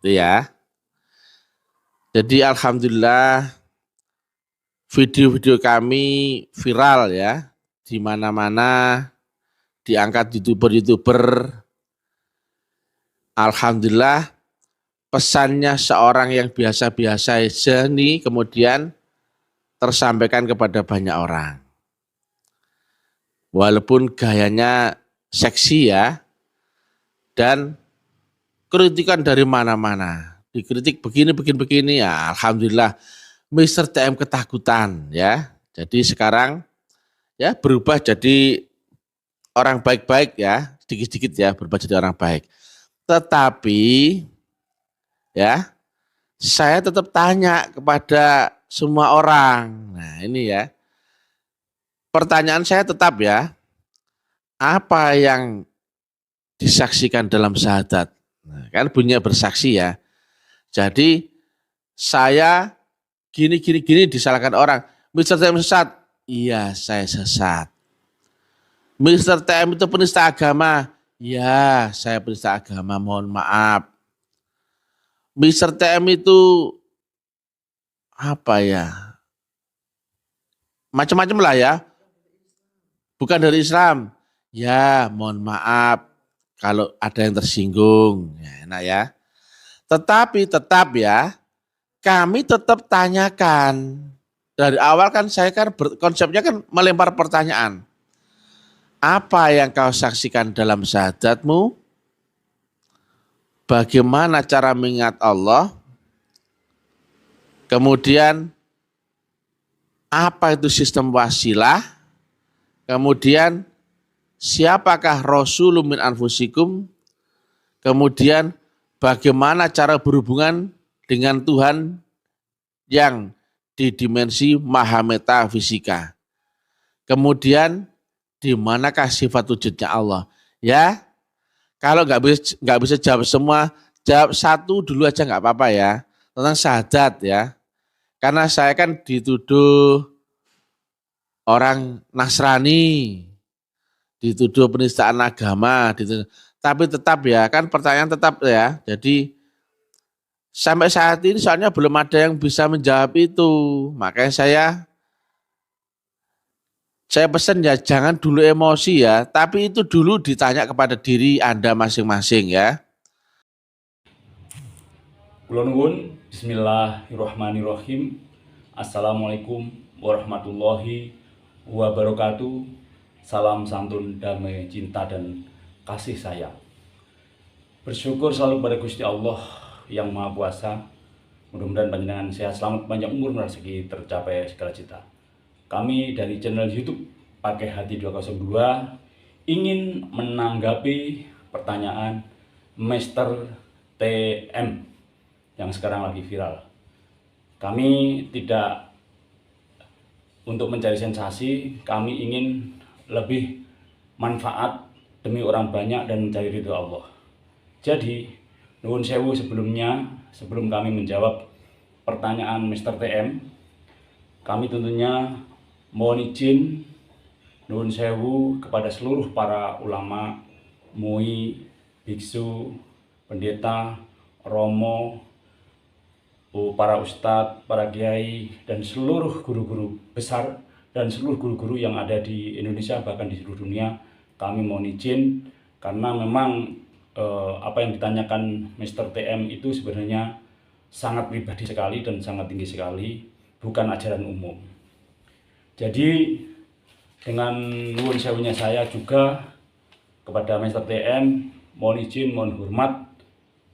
Itu ya. Jadi alhamdulillah video-video kami viral ya, di mana-mana, diangkat YouTuber-YouTuber. Alhamdulillah pesannya seorang yang biasa-biasa saja nih kemudian tersampaikan kepada banyak orang. Walaupun gayanya seksi ya, dan kritikan dari mana-mana. Dikritik begini ya, alhamdulillah Mr. TM ketakutan ya. Jadi sekarang ya berubah jadi orang baik-baik ya, sedikit-sedikit ya berubah jadi orang baik. Tetapi ya, saya tetap tanya kepada semua orang. Nah, ini ya. Pertanyaan saya tetap ya, apa yang disaksikan dalam syahadat? Nah, kan bunyinya bersaksi ya. Jadi saya gini disalahkan orang. Mr. TM sesat. Iya, saya sesat. Mr. TM itu penista agama. Ya, saya penista agama, mohon maaf. Mr. TM itu apa ya? Macam-macam lah ya. Bukan dari Islam. Ya, mohon maaf kalau ada yang tersinggung. Ya, enak ya. Tetapi tetap ya, kami tetap tanyakan. Dari awal kan saya kan konsepnya kan melempar pertanyaan. Apa yang kau saksikan dalam syahadatmu? Bagaimana cara mengingat Allah? Kemudian apa itu sistem wasilah? Kemudian siapakah Rasulun min anfusikum? Kemudian bagaimana cara berhubungan dengan Tuhan yang di dimensi maha metafisika? Kemudian di manakah sifat wujudnya Allah? Ya, kalau nggak bisa jawab semua, jawab satu dulu aja nggak apa-apa ya, tentang syahadat ya. Karena saya kan dituduh orang Nasrani, dituduh penistaan agama, tapi tetap ya, kan pertanyaan tetap ya. Jadi sampai saat ini soalnya belum ada yang bisa menjawab itu. Makanya saya pesan ya jangan dulu emosi ya, tapi itu dulu ditanya kepada diri Anda masing-masing ya. Kula nuwun, bismillahirrahmanirrahim. Assalamualaikum warahmatullahi wabarakatuh. Salam santun, damai, cinta, dan kasih sayang. Bersyukur selalu pada Gusti Allah yang Maha Kuasa. Mudah-mudahan panjenengan sehat, selamat, panjang umur, rezeki tercapai segala cita. Kami dari channel YouTube Pakai Hati 202 ingin menanggapi pertanyaan Mr. TM yang sekarang lagi viral. Kami tidak untuk mencari sensasi, kami ingin lebih manfaat demi orang banyak dan mencari ridho Allah. Jadi, nuwun sewu sebelum kami menjawab pertanyaan Mr. TM, kami tentunya mohon izin nuwun sewu kepada seluruh para ulama, MUI, biksu, pendeta, romo, para ustadz, para kiai, dan seluruh guru-guru besar dan seluruh guru-guru yang ada di Indonesia bahkan di seluruh dunia. Kami mohon izin karena memang apa yang ditanyakan Mr. TM itu sebenarnya sangat pribadi sekali dan sangat tinggi sekali, bukan ajaran umum. Jadi dengan nuwun sewunya saya juga kepada Mr. TM, mohon izin, mohon hormat,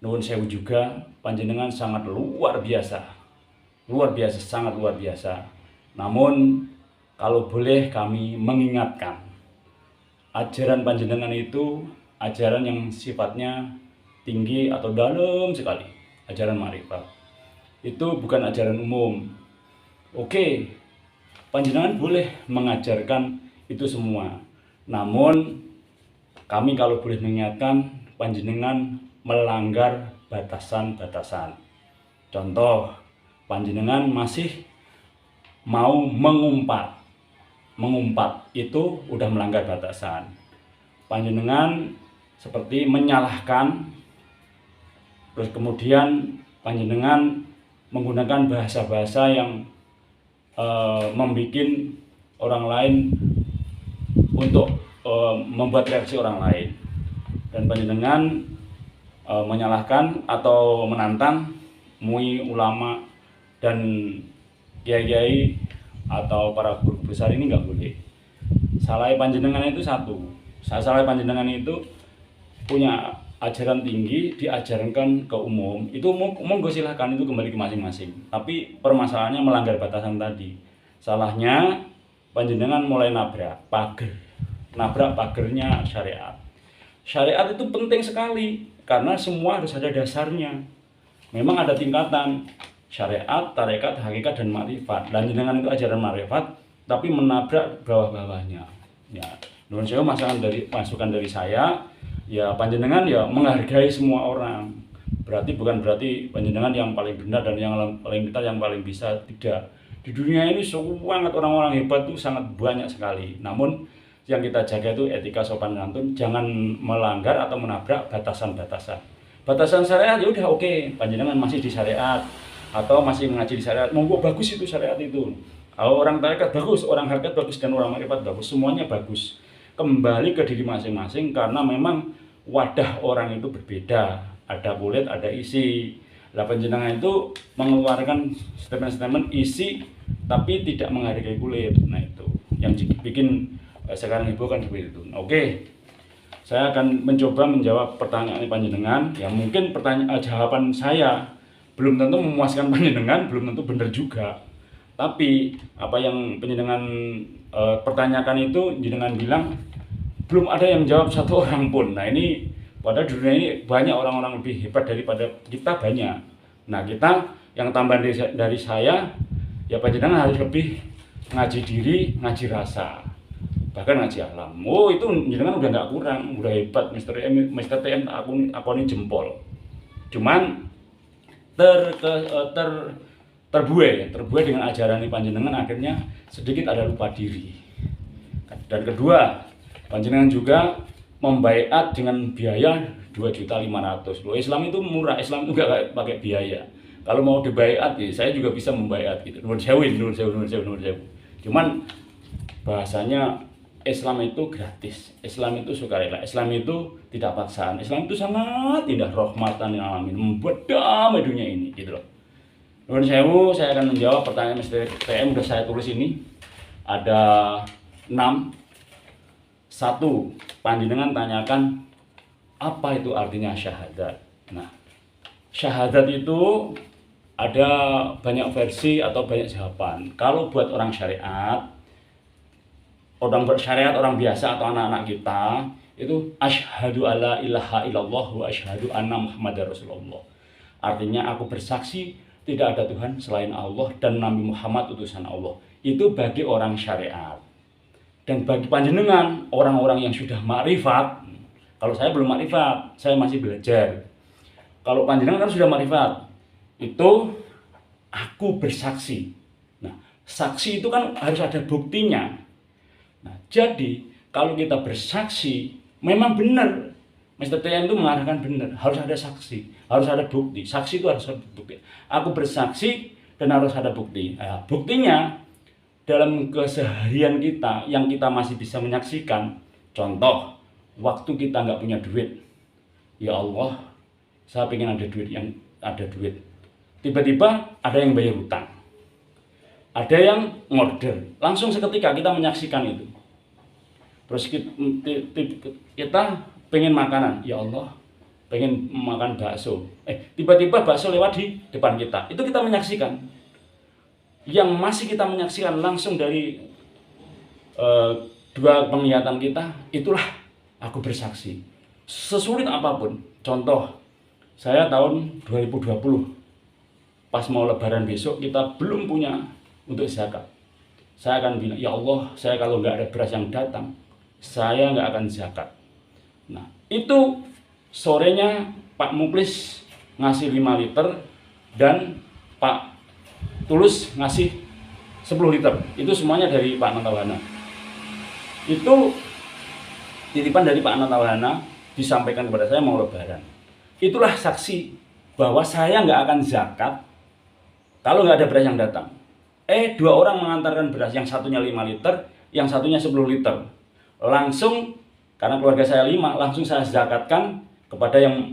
nuwun sewu juga, panjenengan sangat luar biasa, sangat luar biasa. Namun kalau boleh kami mengingatkan, ajaran panjenengan itu ajaran yang sifatnya tinggi atau dalam sekali, ajaran makrifat. Itu bukan ajaran umum. Oke, panjenengan boleh mengajarkan itu semua. Namun kami kalau boleh mengingatkan, panjenengan melanggar batasan-batasan. Contoh, panjenengan masih mau mengumpat. Mengumpat itu udah melanggar batasan. Panjenengan seperti menyalahkan Terus kemudian panjenengan menggunakan bahasa-bahasa yang membuat orang lain untuk membuat reaksi orang lain, dan panjenengan menyalahkan atau menantang MUI, ulama dan kiai-kiai atau para guru besar ini nggak boleh. Salah panjenengan itu satu, salah panjenengan itu punya ajaran tinggi, diajarkan ke umum, itu monggo silahkan, itu kembali ke masing-masing. Tapi permasalahannya melanggar batasan tadi. Salahnya panjenengan mulai nabrak pagernya syariat. Syariat itu penting sekali karena semua harus ada dasarnya. Memang ada tingkatan syariat, tarekat, hakikat, dan makrifat. Dan jenengan itu ajaran makrifat, tapi menabrak bawah-bawahnya. Ya, nuwun sewu masukan dari saya. Ya panjenengan ya menghargai semua orang. Bukan berarti panjenengan yang paling benar dan yang paling pintar, yang paling bisa, tidak. Di dunia ini sangat orang-orang hebat tuh sangat banyak sekali. Namun yang kita jaga itu etika sopan santun, jangan melanggar atau menabrak batasan-batasan. Batasan syariat ya udah oke, panjenengan masih di syariat atau masih mengaji di syariat, monggo bagus itu syariat itu. Kalau orang tarekat bagus, orang hakikat bagus, dan orang makrifat bagus, semuanya bagus. Kembali ke diri masing-masing karena memang wadah orang itu berbeda, ada kulit, ada isi. Lah panjenengan itu mengeluarkan statement-statement isi tapi tidak menghargai kulit. Nah itu yang bikin sekarang heboh kan seperti itu. Oke, saya akan mencoba menjawab pertanyaan panjenengan. Ya mungkin jawaban saya belum tentu memuaskan panjenengan, belum tentu benar juga. Tapi apa yang panjenengan pertanyakan itu, panjenengan bilang belum ada yang jawab satu orang pun. Nah ini padahal di dunia ini banyak orang-orang lebih hebat daripada kita, banyak. Nah kita yang tambahan dari saya, ya panjenengan harus lebih ngaji diri, ngaji rasa, bahkan ngaji alam. Oh itu jenengan udah nggak kurang, udah hebat. Mr. TM aku ini jempol. Cuman terbuai dengan ajaran panjenengan, akhirnya sedikit ada lupa diri. Dan kedua, panjenengan juga membaiat dengan biaya 2.500.000. Loh, Islam itu murah, Islam itu nggak pakai biaya. Kalau mau dibaiat, ya saya juga bisa membaiat gitu. Nuwun sewu. Cuman bahasanya Islam itu gratis, Islam itu sukarela, Islam itu tidak paksaan, Islam itu sangat indah, rahmatan lil alamin, membuat damai dunia ini, gitu loh. Nuwun sewu, saya akan menjawab pertanyaan Mr. TM, udah saya tulis ini. Ada 6. 1. Panjenengan tanyakan apa itu artinya syahadat. Nah, syahadat itu ada banyak versi atau banyak jawaban. Kalau buat orang syariat, orang bersyariat, orang biasa atau anak-anak kita, itu asyhadu alla ilaha illallah wa asyhadu anna muhammadar rasulullah. Artinya aku bersaksi tidak ada Tuhan selain Allah dan Nabi Muhammad utusan Allah. Itu bagi orang syariat. Dan bagi panjenengan, orang-orang yang sudah makrifat, kalau saya belum makrifat, saya masih belajar. Kalau panjenengan kan sudah makrifat, itu aku bersaksi. Nah, saksi itu kan harus ada buktinya. Nah, jadi kalau kita bersaksi, memang benar. Mr. TM itu mengarahkan benar, harus ada saksi, harus ada bukti. Saksi itu harus ada bukti. Aku bersaksi dan harus ada bukti. Nah, buktinya dalam keseharian kita yang kita masih bisa menyaksikan. Contoh, waktu kita nggak punya duit, ya Allah, saya pengen ada duit. Tiba-tiba ada yang bayar hutang, ada yang ngorder, langsung seketika kita menyaksikan itu. Terus kita pengen makanan, ya Allah, pengen makan bakso. Tiba-tiba bakso lewat di depan kita, itu kita menyaksikan. Yang masih kita menyaksikan langsung dari dua penglihatan kita, itulah aku bersaksi. Sesulit apapun. Contoh, saya tahun 2020 pas mau lebaran besok, kita belum punya untuk zakat. Saya akan bilang, ya Allah, saya kalau nggak ada beras yang datang, saya nggak akan zakat. Nah, itu sorenya Pak Muklis ngasih 5 liter dan Pak Tulus ngasih 10 liter. Itu semuanya dari Pak Natawana. Itu titipan dari Pak Natawana, disampaikan kepada saya mau lebaran. Itulah saksi bahwa saya nggak akan zakat kalau nggak ada beras yang datang. Dua orang mengantarkan beras, yang satunya 5 liter, yang satunya 10 liter. Langsung, karena keluarga saya 5, langsung saya zakatkan kepada yang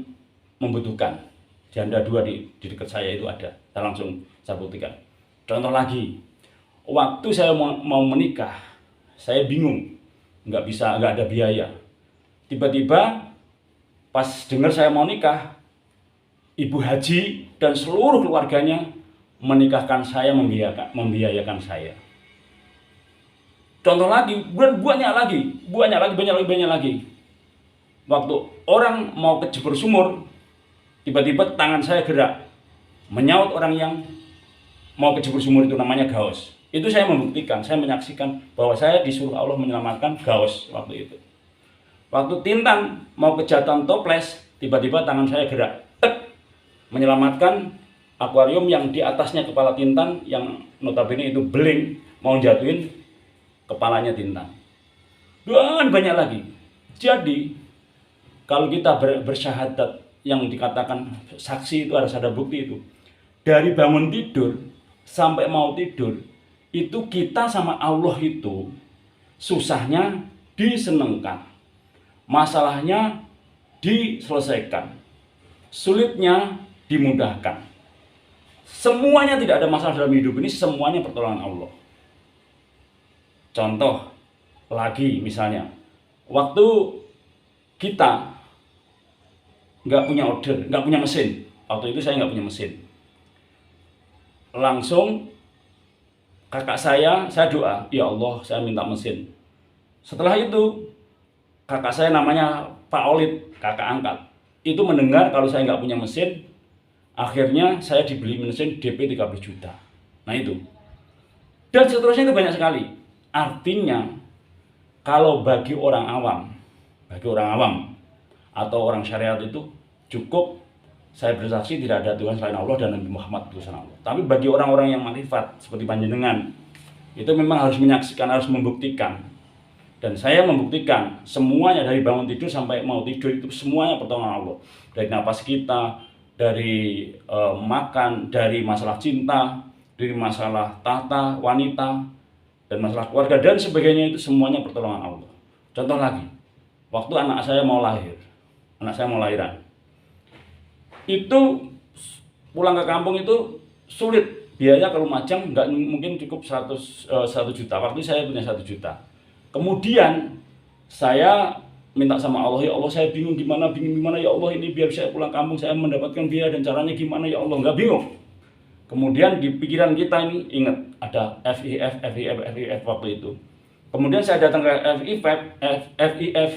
membutuhkan. Janda 2 di dekat saya itu ada, saya langsung saya buktikan. Contoh lagi, waktu saya mau menikah, saya bingung, nggak ada biaya. Tiba-tiba pas dengar saya mau nikah, ibu haji dan seluruh keluarganya menikahkan saya, membiayakan saya. Contoh lagi, banyak lagi. Waktu orang mau kejebur sumur, tiba-tiba tangan saya gerak menyaut orang yang mau kejebur sumur, itu namanya gaos. Itu saya membuktikan, saya menyaksikan bahwa saya disuruh Allah menyelamatkan gaos waktu itu. Waktu Tintan mau kejatuhan toples, tiba-tiba tangan saya gerak, menyelamatkan akuarium yang di atasnya kepala Tintan, yang notabene itu beling, mau jatuhin kepalanya Tintan. Dan banyak lagi. Jadi kalau kita bersyahadat, yang dikatakan saksi itu harus ada bukti itu. Dari bangun tidur sampai mau tidur, itu kita sama Allah itu susahnya disenengkan, masalahnya diselesaikan, sulitnya dimudahkan. Semuanya tidak ada masalah dalam hidup ini, semuanya pertolongan Allah. Contoh lagi misalnya, waktu kita nggak punya order, nggak punya mesin, waktu itu saya nggak punya mesin, langsung kakak saya doa, ya Allah saya minta mesin. Setelah itu kakak saya namanya Pak Olid, kakak angkat, itu mendengar kalau saya nggak punya mesin, akhirnya saya dibeli mesin DP 13 juta. Nah itu. Dan seterusnya itu banyak sekali. Artinya kalau bagi orang awam atau orang syariat itu cukup saya bersaksi tidak ada Tuhan selain Allah dan Nabi Muhammad utusan Allah. Tapi bagi orang-orang yang makrifat seperti panjenengan, itu memang harus menyaksikan, harus membuktikan. Dan saya membuktikan semuanya, dari bangun tidur sampai mau tidur itu semuanya pertolongan Allah. Dari napas kita, dari makan, dari masalah cinta, dari masalah tahta, wanita, dan masalah keluarga dan sebagainya, itu semuanya pertolongan Allah. Contoh lagi, waktu anak saya mau lahiran, itu pulang ke kampung itu sulit, biaya ke Lumajang nggak mungkin cukup 100 juta. Waktu saya punya 1 juta. Kemudian saya minta sama Allah, ya Allah saya bingung gimana ya Allah, ini biar saya pulang kampung saya mendapatkan biaya dan caranya gimana ya Allah, nggak bingung. Kemudian di pikiran kita ini ingat ada FIF waktu itu. Kemudian saya datang ke FIF,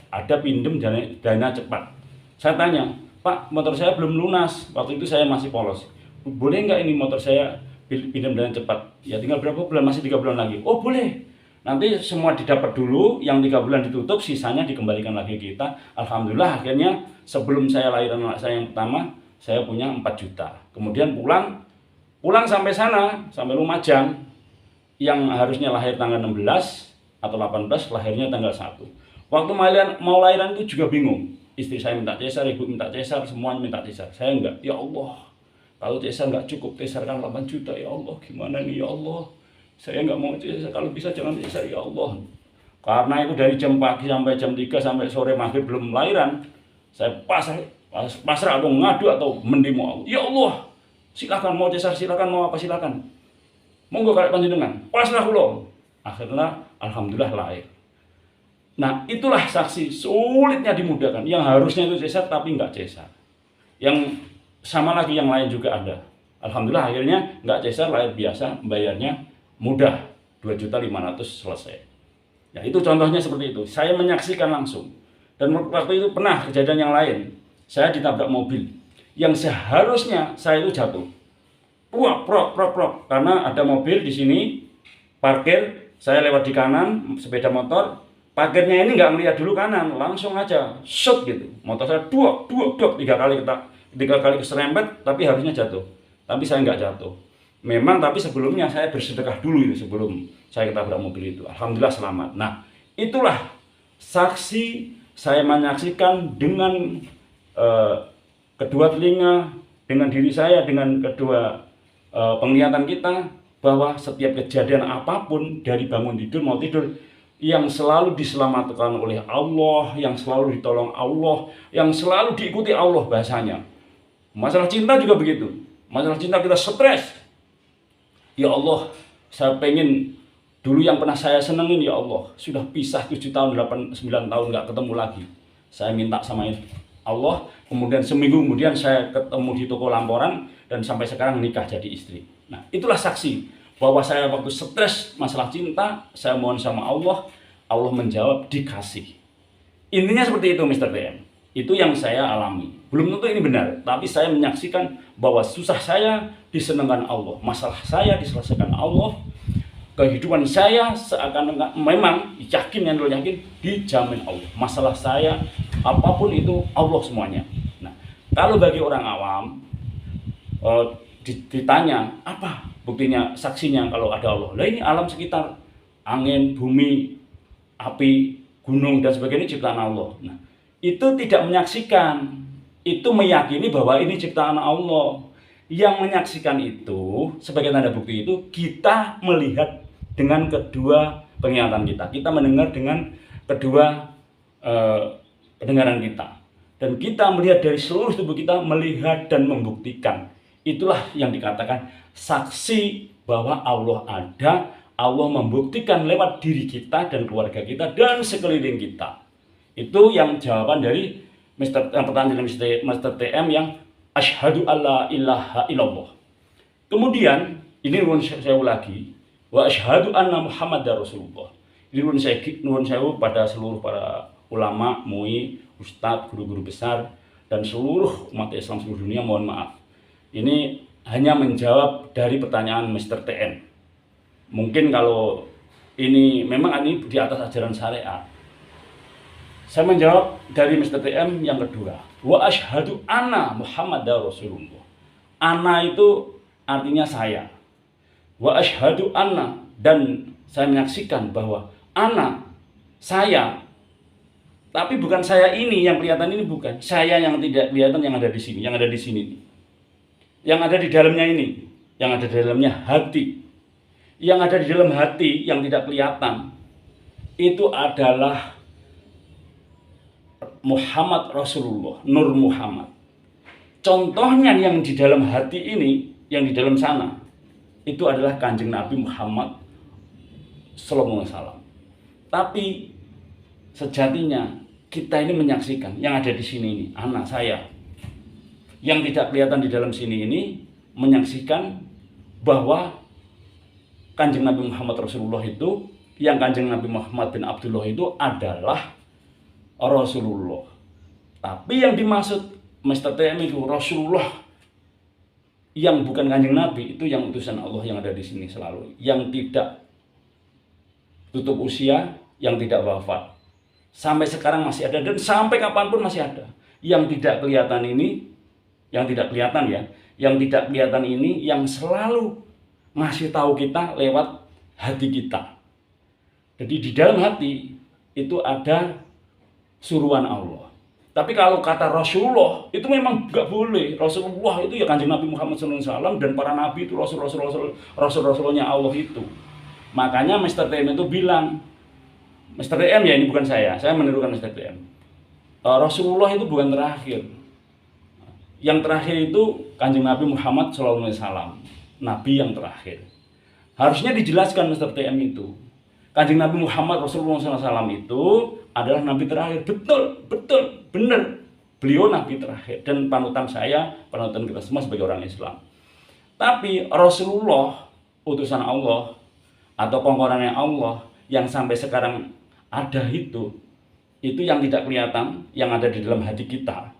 ada pinjem dana cepat. Saya tanya, Pak, motor saya belum lunas, waktu itu saya masih polos, boleh nggak ini motor saya pinjam dana cepat? Ya tinggal berapa bulan, masih 3 bulan lagi. Oh boleh, nanti semua didapat dulu, yang 3 bulan ditutup, sisanya dikembalikan lagi ke kita. Alhamdulillah akhirnya sebelum saya lahiran anak saya yang pertama, saya punya 4 juta. Kemudian pulang sampai sana, sampai Lumajang, yang harusnya lahir tanggal 16 atau 18, lahirnya tanggal 1. Waktu mau lahiran itu juga bingung. Istri saya minta cesar, ibu minta cesar, semuanya minta cesar. Saya enggak, ya Allah, kalau cesar enggak cukup, cesar kan 8 juta, ya Allah, gimana nih ya Allah. Saya enggak mau cesar, kalau bisa jangan cesar ya Allah. Karena itu dari jam pagi sampai jam 3 sampai sore maghrib belum lahiran, saya pasrah atau ngadu atau mendemo. Ya Allah, silakan mau cesar, silakan mau apa silakan. Monggo kalian panjenengan, pasrah kula. Akhirnya alhamdulillah lahir. Nah, itulah saksi sulitnya dimudahkan. Yang harusnya itu cesar tapi enggak cesar. Yang sama lagi yang lain juga ada. Alhamdulillah akhirnya enggak cesar, lahir biasa, bayarnya mudah. 2.500.000 selesai. Ya, itu contohnya seperti itu. Saya menyaksikan langsung. Dan waktu itu pernah kejadian yang lain. Saya ditabrak mobil yang seharusnya saya itu jatuh. Prok. Karena ada mobil di sini parkir, saya lewat di kanan sepeda motor, parkirnya ini nggak ngeliat dulu kanan, langsung aja shoot gitu. Motor saya duok 3 kali keserempet, tapi harusnya jatuh. Tapi saya nggak jatuh. Memang tapi sebelumnya saya bersedekah dulu itu sebelum saya ketabrak mobil itu. Alhamdulillah selamat. Nah, itulah saksi saya menyaksikan dengan kedua telinga, dengan diri saya, dengan kedua penglihatan kita, bahwa setiap kejadian apapun dari bangun tidur mau tidur yang selalu diselamatkan oleh Allah, yang selalu ditolong Allah, yang selalu diikuti Allah bahasanya. Masalah cinta juga begitu. Masalah cinta kita stres. Ya Allah, saya pengen dulu yang pernah saya senengin, ya Allah, sudah pisah 7 tahun, 8, 9 tahun gak ketemu lagi. Saya minta sama Allah, kemudian seminggu kemudian saya ketemu di toko lamporan, dan sampai sekarang nikah jadi istri. Nah, itulah saksi bahwa saya waktu stres masalah cinta, saya mohon sama Allah, Allah menjawab, dikasih. Intinya seperti itu, Mr. TM. Itu yang saya alami. Belum tentu ini benar, tapi saya menyaksikan bahwa susah saya disenangkan Allah, masalah saya diselesaikan Allah, kehidupan saya seakan memang yakin, yang dulu yakin, dijamin Allah. Masalah saya apapun itu Allah semuanya. Nah, kalau bagi orang awam ditanya apa buktinya, saksinya kalau ada Allah, lah ini alam sekitar, angin, bumi, api, gunung dan sebagainya ciptaan Allah. Nah, itu tidak menyaksikan, itu meyakini bahwa ini ciptaan Allah. Yang menyaksikan itu sebagai tanda bukti itu kita melihat dengan kedua penglihatan kita, kita mendengar dengan kedua pendengaran kita, dan kita melihat dari seluruh tubuh kita, melihat dan membuktikan. Itulah yang dikatakan saksi bahwa Allah ada, Allah membuktikan lewat diri kita dan keluarga kita dan sekeliling kita. Itu yang jawaban dari pertanyaan dari Mr. TM yang asyhadu alla ilaha illallah. Kemudian ini nuwun sewu lagi, wa asyhadu anna Muhammadar Rasulullah. Ini nuwun sewu pada seluruh para ulama, MUI, ustadz, guru-guru besar dan seluruh umat Islam seluruh dunia, mohon maaf. Ini hanya menjawab dari pertanyaan Mr. TM. Mungkin kalau ini memang ini di atas ajaran syariat. Saya menjawab dari Mr. TM yang kedua. Wa asyhadu anna Muhammadar Rasulullah. Ana itu artinya saya. Wa asyhadu anna, dan saya menyaksikan bahwa ana, saya. Tapi bukan saya ini yang kelihatan, ini bukan. Saya yang tidak kelihatan, yang ada di sini, yang ada di sini. Yang ada di dalamnya ini, yang ada di dalamnya hati. Yang ada di dalam hati yang tidak kelihatan itu adalah Muhammad Rasulullah, Nur Muhammad. Contohnya yang di dalam hati ini, yang di dalam sana, itu adalah Kanjeng Nabi Muhammad sallallahu alaihi wasallam. Tapi sejatinya kita ini menyaksikan yang ada di sini ini, anak saya. Yang tidak kelihatan di dalam sini ini menyaksikan bahwa Kanjeng Nabi Muhammad Rasulullah itu, yang Kanjeng Nabi Muhammad bin Abdullah itu adalah Rasulullah. Tapi yang dimaksud Mr. TM itu Rasulullah yang bukan Kanjeng Nabi, itu yang utusan Allah yang ada di sini selalu, yang tidak tutup usia, yang tidak wafat. Sampai sekarang masih ada dan sampai kapanpun masih ada. Yang tidak kelihatan ini, yang tidak kelihatan ya, yang tidak kelihatan ini yang selalu ngasih tahu kita lewat hati kita. Jadi di dalam hati itu ada suruhan Allah. Tapi kalau kata Rasulullah itu memang nggak boleh. Rasulullah itu ya Kanjeng Nabi Muhammad SAW, dan para nabi itu rasul-rasulnya Allah itu. Makanya Mr. TM itu bilang, Mr. TM ya, ini bukan saya menirukan Mr. TM. Rasulullah itu bukan terakhir. Yang terakhir itu Kanjeng Nabi Muhammad SAW, Nabi yang terakhir. Harusnya dijelaskan Mr. TM itu. Kanjeng Nabi Muhammad Rasulullah SAW itu adalah Nabi terakhir. Betul, benar. Beliau Nabi terakhir dan panutan saya, panutan kita semua sebagai orang Islam. Tapi Rasulullah, utusan Allah atau kongkorannya Allah yang sampai sekarang ada itu yang tidak kelihatan, yang ada di dalam hati kita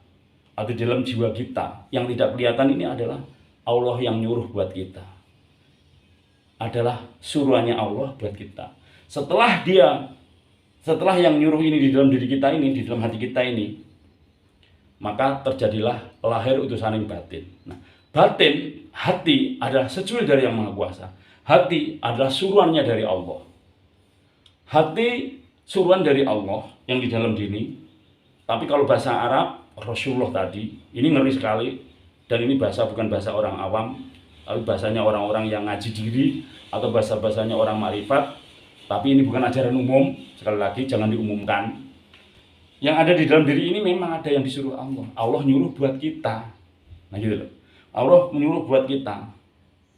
atau di dalam jiwa kita, yang tidak kelihatan ini adalah Allah yang nyuruh buat kita, adalah suruhannya Allah buat kita. Setelah yang nyuruh ini di dalam diri kita ini, di dalam hati kita ini, maka terjadilah lahir utusan yang batin. Nah, batin, hati adalah secuil dari Yang Maha Kuasa. Hati adalah suruhannya dari Allah. Hati suruhan dari Allah yang di dalam diri. Tapi kalau bahasa Arab, Rasulullah tadi, ini ngeri sekali. Dan ini bahasa bukan bahasa orang awam, tapi bahasanya orang-orang yang ngaji diri atau bahasanya orang makrifat. Tapi ini bukan ajaran umum, sekali lagi jangan diumumkan. Yang ada di dalam diri ini memang ada yang disuruh Allah. Allah nyuruh buat kita. Nah gitu loh. Allah menyuruh buat kita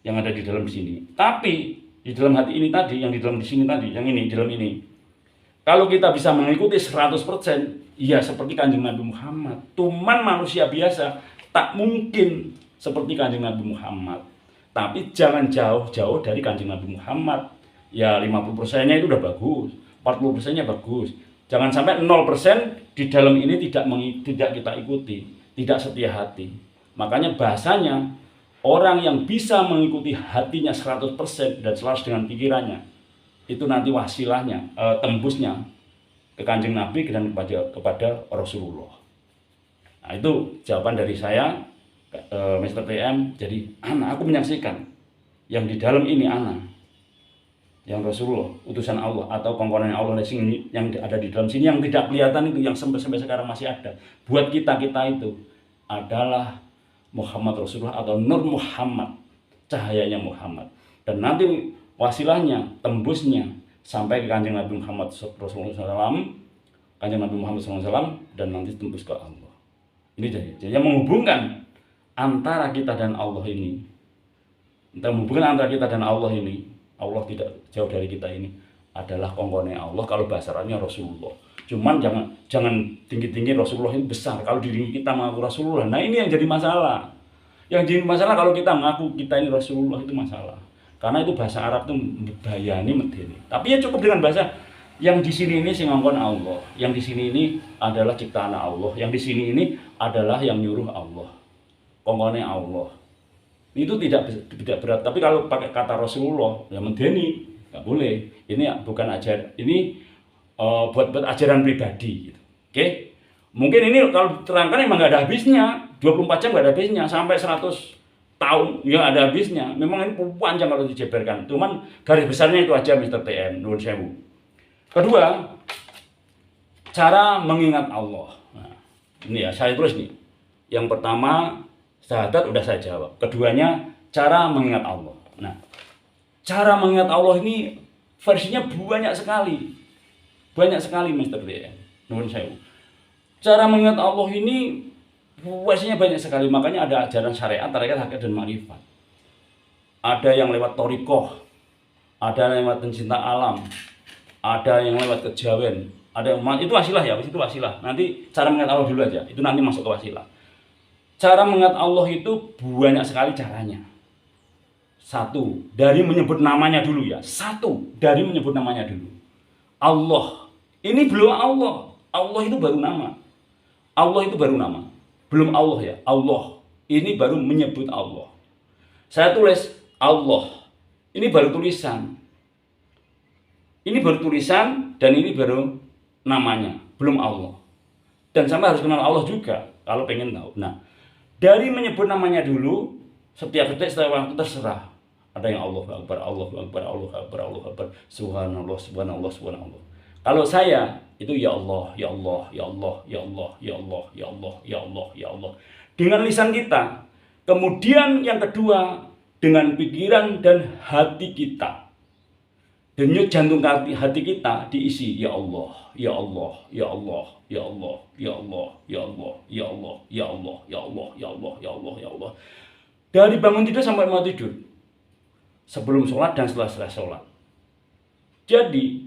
yang ada di dalam sini. Tapi di dalam hati ini tadi, yang di dalam di sini tadi, yang ini, di dalam ini. Kalau kita bisa mengikuti 100%, ya seperti Kanjeng Nabi Muhammad. Cuman manusia biasa tak mungkin seperti Kanjeng Nabi Muhammad. Tapi jangan jauh-jauh dari Kanjeng Nabi Muhammad. Ya 50%-nya itu udah bagus, 40%-nya bagus. Jangan sampai 0% di dalam ini tidak kita ikuti, tidak setia hati. Makanya bahasanya orang yang bisa mengikuti hatinya 100% dan selaras dengan pikirannya, itu nanti wasilahnya, tembusnya ke Kanjeng Nabi dan kepada Rasulullah. Nah, itu jawaban dari saya, Mr. TM. Jadi aku menyaksikan yang di dalam ini yang Rasulullah, utusan Allah atau komponen Allah yang ada di dalam sini, yang tidak kelihatan itu, yang sampai sekarang masih ada. Buat kita itu adalah Muhammad Rasulullah atau Nur Muhammad, cahayanya Muhammad. Dan nanti wasilahnya, tembusnya sampai ke Kanjeng Nabi Muhammad Rasulullah SAW, Kanjeng Nabi Muhammad SAW, dan nanti tembus ke Allah. Ini jadi yang menghubungkan antara kita dan Allah ini. Allah tidak jauh dari kita ini adalah komponen Allah. Kalau bahasanya Rasulullah. Cuman jangan tinggi-tinggi Rasulullah itu besar. Kalau diri kita mengaku Rasulullah, nah ini yang jadi masalah. Yang jadi masalah kalau kita mengaku kita ini Rasulullah, itu masalah. Karena itu bahasa Arab itu bayani medeni. Tapi ya cukup dengan bahasa yang di sini ini singongkon Allah, yang di sini ini adalah ciptaan Allah, yang di sini ini adalah yang nyuruh Allah, komponen Allah. Itu tidak berat. Tapi kalau pakai kata Rasulullah, ya medeni, nggak boleh. Ini bukan ini buat ajaran pribadi. Gitu. Oke? Mungkin ini kalau terangkan emang nggak ada habisnya, 24 jam nggak ada habisnya, sampai 100 tahun ya ada habisnya. Memang ini panjang kalau dijabarkan. Cuman garis besarnya itu aja, Mr. TM, nuwun sewu. Kedua, cara mengingat Allah. Nah, ini ya saya tulis nih. Yang pertama, syahadat udah saya jawab. Keduanya, cara mengingat Allah. Nah, cara mengingat Allah ini versinya banyak sekali. Banyak sekali, Mr. TM, nuwun sewu. Cara mengingat Allah ini versinya banyak sekali. Makanya ada ajaran syariat, tarekat, hakikat, dan ma'rifat. Ada yang lewat thariqah, ada yang lewat pencinta alam, ada yang lewat kejawen, ada yang itu wasilah ya, itu wasilah. Nanti cara mengingat Allah dulu aja, itu nanti masuk ke wasilah. Cara mengingat Allah itu banyak sekali caranya. Satu, dari menyebut namanya dulu ya. Dari menyebut namanya dulu. Allah, ini belum Allah. Allah itu baru nama. Allah itu baru nama. Belum Allah ya. Allah, ini baru menyebut Allah. Saya tulis Allah, ini baru tulisan. Ini baru tulisan dan ini baru namanya, belum Allah. Dan sama harus kenal Allah juga kalau pengen tahu. Nah, dari menyebut namanya dulu, setiap detik setiap waktu terserah. Ada yang Allah Akbar, Allah Akbar, Allah Akbar, Allah Akbar, Subhanallah, Subhanallah, Subhanallah. Kalau saya itu ya Allah, ya Allah, ya Allah, ya Allah, ya Allah, ya Allah, ya Allah, ya Allah. Dengan lisan kita. Kemudian yang kedua, dengan pikiran dan hati kita. Denyut jantung hati kita diisi ya Allah, ya Allah, ya Allah, ya Allah, ya Allah, ya Allah, ya Allah, ya Allah, ya Allah, ya Allah, ya Allah, ya Allah. Dari bangun tidur sampai mau tidur. Sebelum sholat dan setelah sholat. Jadi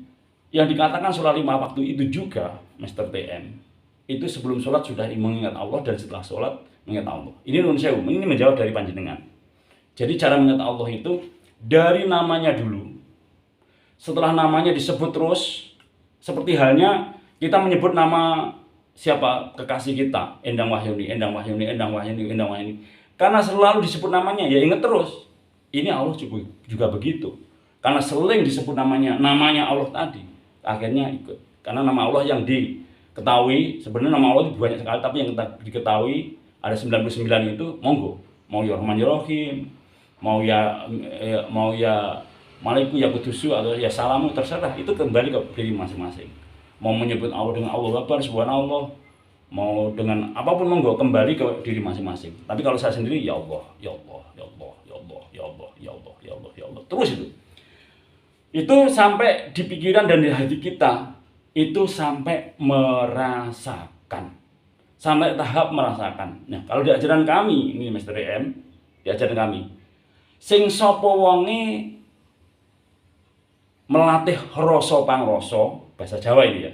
yang dikatakan sholat 5 waktu itu juga, Mr. TM, itu sebelum sholat sudah mengingat Allah dan setelah sholat mengingat Allah. Ini nuwun sewu, ini menjawab dari panjenengan. Jadi cara mengingat Allah itu dari namanya dulu. Setelah namanya disebut terus, seperti halnya kita menyebut nama siapa kekasih kita, Endang Wahyuni, Endang Wahyuni, Endang Wahyuni, Endang Wahyuni. Karena selalu disebut namanya, ya ingat terus. Ini Allah juga begitu. Karena sering disebut namanya Allah tadi, akhirnya ikut. Karena nama Allah yang diketahui, sebenarnya nama Allah itu banyak sekali, tapi yang diketahui ada 99 itu, monggo. Mau ya Rahman ya Rahim, mau ya Maliku ya Kudusu atau ya Salamu, terserah, itu kembali ke diri masing-masing. Mau menyebut Allah dengan Allah Akbar, Subhanallah, Mau dengan apapun monggo, kembali ke diri masing-masing. Tapi kalau saya sendiri, ya Allah, ya Allah, ya Allah, ya Allah, ya Allah, ya Allah, ya Allah, ya Allah. Terus itu sampai di pikiran dan di hati kita, itu sampai merasakan, sampai tahap merasakan. Nah, kalau di ajaran kami ini Mr. EM, di ajaran kami, sing sapa wonge melatih rasa pangrasa, bahasa Jawa ini ya,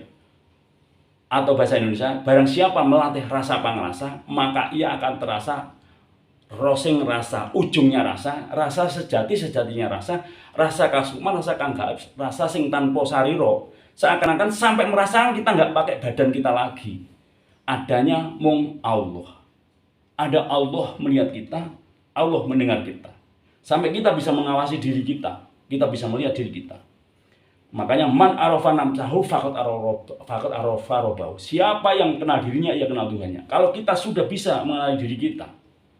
atau bahasa Indonesia, barang siapa melatih rasa pangrasa, maka ia akan terasa rosing rasa, ujungnya rasa, rasa sejati-sejatinya rasa, rasa kasuman, rasa kang gaib, rasa sing tanpa sariro. Seakan-akan sampai merasakan kita nggak pakai badan kita lagi. Adanya mung Allah. Ada Allah melihat kita, Allah mendengar kita. Sampai kita bisa mengawasi diri kita bisa melihat diri kita. Makanya man arafa nafsahu faqad arafa rabbahu. Siapa yang kenal dirinya, ia kenal Tuhannya. Kalau kita sudah bisa mengenali diri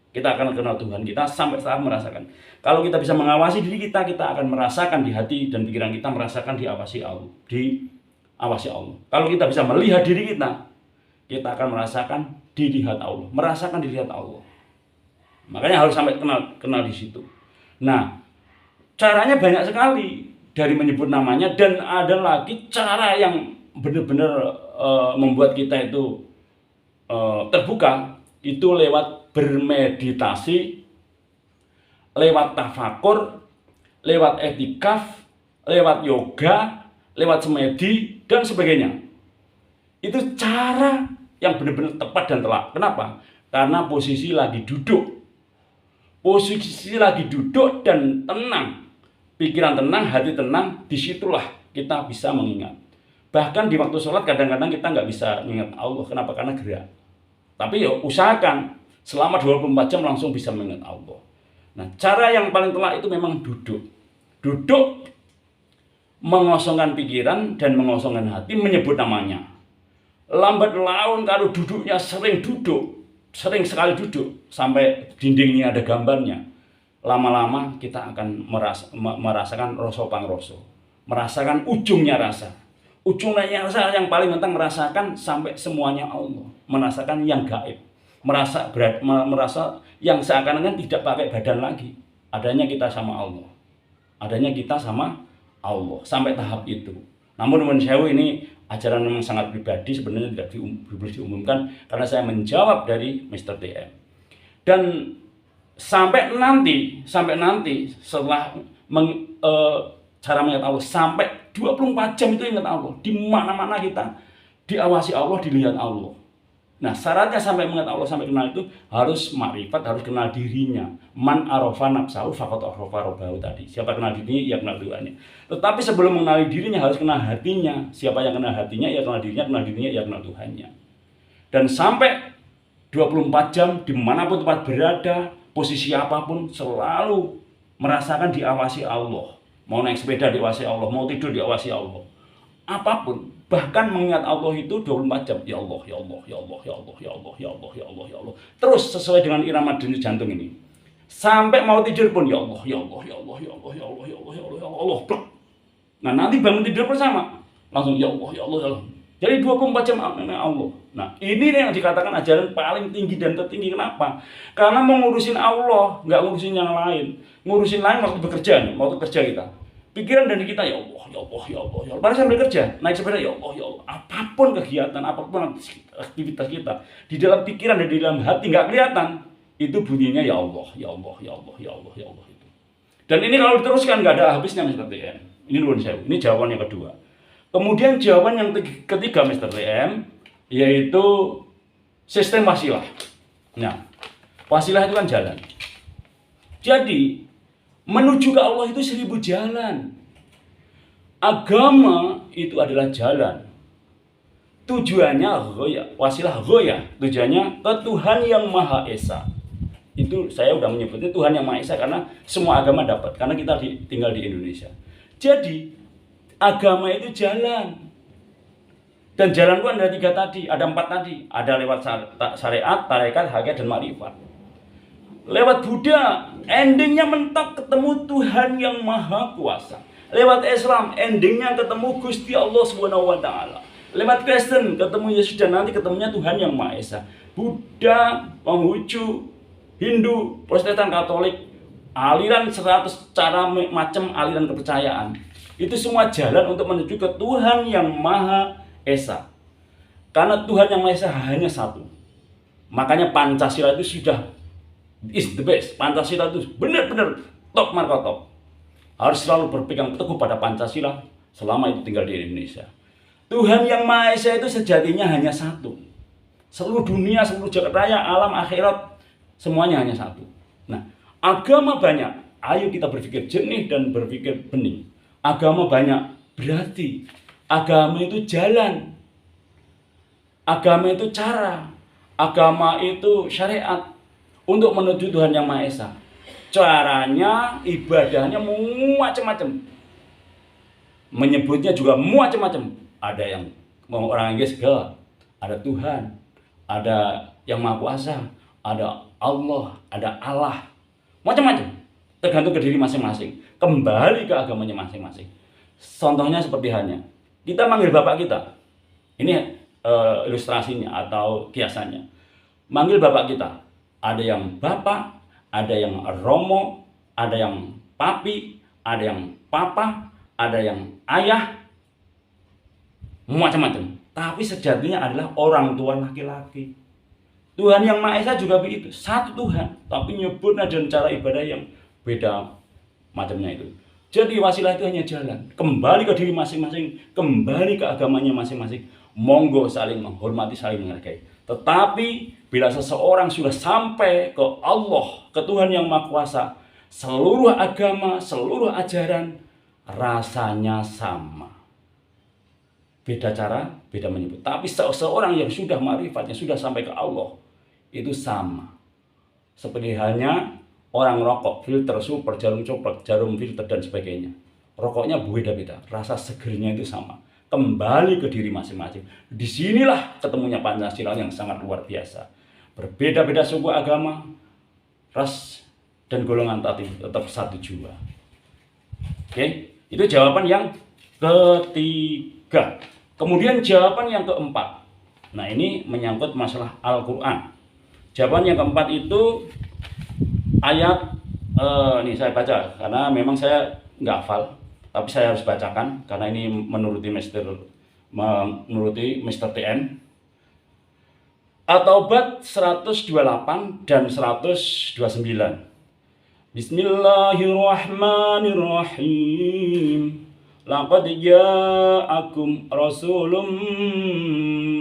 kita akan kenal Tuhan kita sampai saat merasakan. Kalau kita bisa mengawasi diri kita akan merasakan di hati dan pikiran kita, merasakan diawasi Allah. Kalau kita bisa melihat diri kita akan merasakan dilihat Allah, merasakan dilihat Allah. Makanya harus sampai kenal di situ. Nah, caranya banyak sekali, dari menyebut namanya, dan ada lagi cara yang benar-benar membuat kita itu terbuka, itu lewat bermeditasi, lewat tafakur, lewat etikaf, lewat yoga, lewat semedi, dan sebagainya. Itu cara yang benar-benar tepat dan telak. Kenapa? Karena posisi lagi duduk dan tenang, pikiran tenang, hati tenang, disitulah kita bisa mengingat. Bahkan di waktu sholat kadang-kadang kita nggak bisa mengingat Allah. Kenapa? Karena gerak. Tapi ya usahakan selama 24 jam langsung bisa mengingat Allah. Nah, cara yang paling telak itu memang duduk, mengosongkan pikiran dan mengosongkan hati, menyebut namanya. Lambat laun kalau duduknya sering sekali duduk, sampai dindingnya ada gambarnya, lama-lama kita akan merasakan rasa pangrasa, merasakan ujungnya rasa yang paling penting, merasakan sampai semuanya Allah, merasakan yang gaib, merasa yang seakan-akan tidak pakai badan lagi, adanya kita sama Allah, sampai tahap itu. Namun menurut saya ini ajaran memang sangat pribadi, sebenarnya tidak boleh diumumkan karena saya menjawab dari Mr. TM. Dan sampai nanti setelah cara mengingat Allah, sampai 24 jam itu ingat Allah. Di mana-mana kita diawasi Allah, dilihat Allah. Nah, syaratnya sampai mengingat Allah, sampai kenal itu harus makrifat, harus kenal dirinya. Man arafa nafsahu faqad arafa rabbahu tadi. Siapa kenal dirinya, ia kenal Tuhannya. Tetapi sebelum mengenali dirinya harus kenal hatinya. Siapa yang kenal hatinya, ia kenal dirinya, ia kenal Tuhannya. Dan sampai 24 jam dimanapun tempat berada, posisi apapun, selalu merasakan diawasi Allah. Mau naik sepeda diawasi Allah, mau tidur diawasi Allah. Apapun, bahkan mengingat Allah itu 24 jam. Ya Allah, ya Allah, ya Allah, ya Allah, ya Allah, ya Allah, ya Allah, ya Allah. Terus sesuai dengan irama denyut jantung ini. Sampai mau tidur pun ya Allah, ya Allah, ya Allah, ya Allah, ya Allah, ya Allah, ya Allah, ya Allah. Nah, nanti bangun tidur bersama, langsung ya Allah, ya Allah, ya Allah. Jadi 24 jam Allah. Nah, ini yang dikatakan ajaran paling tinggi dan tertinggi. Kenapa? Karena mengurusin Allah, nggak ngurusin yang lain. Ngurusin lain waktu bekerja, waktu kerja kita. Pikiran dari kita ya Allah, ya Allah, ya Allah, ya Allah. Pada sambil kerja, naik sepeda ya Allah, ya Allah. Apapun kegiatan, apapun aktivitas kita, di dalam pikiran dan di dalam hati nggak kelihatan, itu bunyinya ya Allah, ya Allah, ya Allah, ya Allah, ya Allah itu. Dan ini kalau diteruskan nggak ada habisnya Mr. TM. Ini nuwun sewu. Ini jawaban yang kedua. Kemudian jawaban yang ketiga Mr. TM, yaitu sistem wasilah. Nah, wasilah itu kan jalan. Jadi menuju ke Allah itu 1000 jalan. Agama itu adalah jalan. Tujuannya ghoya, wasilah ghoya. Tujuannya ke Tuhan yang Maha Esa. Itu saya udah menyebutnya Tuhan yang Maha Esa karena semua agama dapat. Karena kita tinggal di Indonesia. Jadi agama itu jalan. Dan jalan itu ada 3 tadi, ada 4 tadi. Ada lewat syariat, tarekat, hakikat, dan makrifat. Lewat Buddha, endingnya mentok ketemu Tuhan yang Maha Kuasa. Lewat Islam, endingnya ketemu Gusti Allah Subhanahu wa Ta'ala. Lewat Kristen ketemu Yesus dan nanti ketemunya Tuhan yang Maha Esa. Buddha, Konghucu, Hindu, Protestan, Katolik, aliran 100 cara macam aliran kepercayaan. Itu semua jalan untuk menuju ke Tuhan yang Maha Esa. Karena Tuhan yang Maha Esa hanya satu. Makanya Pancasila itu sudah is the best. Pancasila itu benar-benar top marka top. Harus selalu berpegang teguh pada Pancasila selama itu tinggal di Indonesia. Tuhan yang Maha Esa itu sejatinya hanya satu. Seluruh dunia, seluruh jagat raya, alam, akhirat, semuanya hanya satu. Nah, agama banyak. Ayo kita berpikir jernih dan berpikir bening. Agama banyak, berarti agama itu jalan. Agama itu cara. Agama itu syariat untuk menuju Tuhan yang Maha Esa. Caranya, ibadahnya macam-macam. Menyebutnya juga macam-macam. Ada yang orang Inggris God, ada Tuhan, ada yang Maha Kuasa, ada Allah, ada Allah. Macam-macam. Tergantung ke diri masing-masing. Kembali ke agamanya masing-masing. Contohnya seperti halnya kita manggil bapak kita. Ini ilustrasinya atau kiasannya. Manggil bapak kita. Ada yang bapak, ada yang romo, ada yang papi, ada yang papa, ada yang ayah, macam-macam. Tapi sejatinya adalah orang tua laki-laki. Tuhan yang Maha Esa juga begitu, satu Tuhan, tapi nyebutnya dan cara ibadah yang beda macamnya itu. Jadi wasilah itu hanya jalan, kembali ke diri masing-masing, kembali ke agamanya masing-masing. Monggo saling menghormati, saling menghargai. Tetapi bila seseorang sudah sampai ke Allah, ke Tuhan yang Maha Kuasa, seluruh agama, seluruh ajaran rasanya sama. Beda cara, beda menyebut. Tapi seseorang yang sudah ma'rifatnya, sudah sampai ke Allah, itu sama. Seperti halnya orang rokok, filter super, jarum copot, jarum filter dan sebagainya. Rokoknya beda-beda, rasa segernya itu sama. Kembali ke diri masing-masing. Disinilah ketemunya Pancasila yang sangat luar biasa. Berbeda-beda suku, agama, ras, dan golongan tadi tetap satu jua. Oke, itu jawaban yang ketiga. Kemudian jawaban yang keempat. Nah, ini menyangkut masalah Al-Quran. Jawaban yang keempat itu ayat, ini saya baca karena memang saya nggak hafal, tapi saya harus bacakan karena ini menuruti Mr. TN. At-Taubah 128 dan 129. Bismillahirrahmanirrahim. Laqad ja'akum rasulun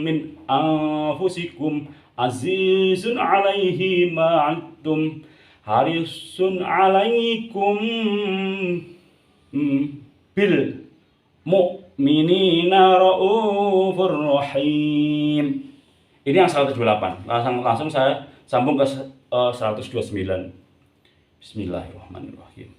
min anfusikum azizun 'alaihi ma 'antum harisun 'alaikum bil mu'minina raufur rahim. Ini yang 128. Langsung saya sambung ke 129. Bismillahirrahmanirrahim.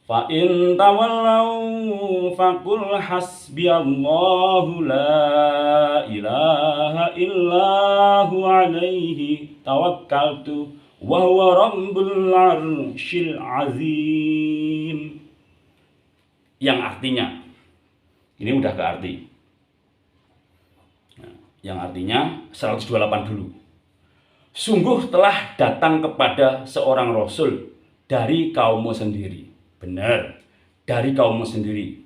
Fa in tawallau faqul hasbiyallahu la ilaha illahu alaihi tawakkaltu wa huwa rabbul arsyil azim. Yang artinya, ini udah ke arti. Nah, yang artinya 128 dulu. Sungguh telah datang kepada seorang rasul dari kaummu sendiri. Benar, dari kaummu sendiri.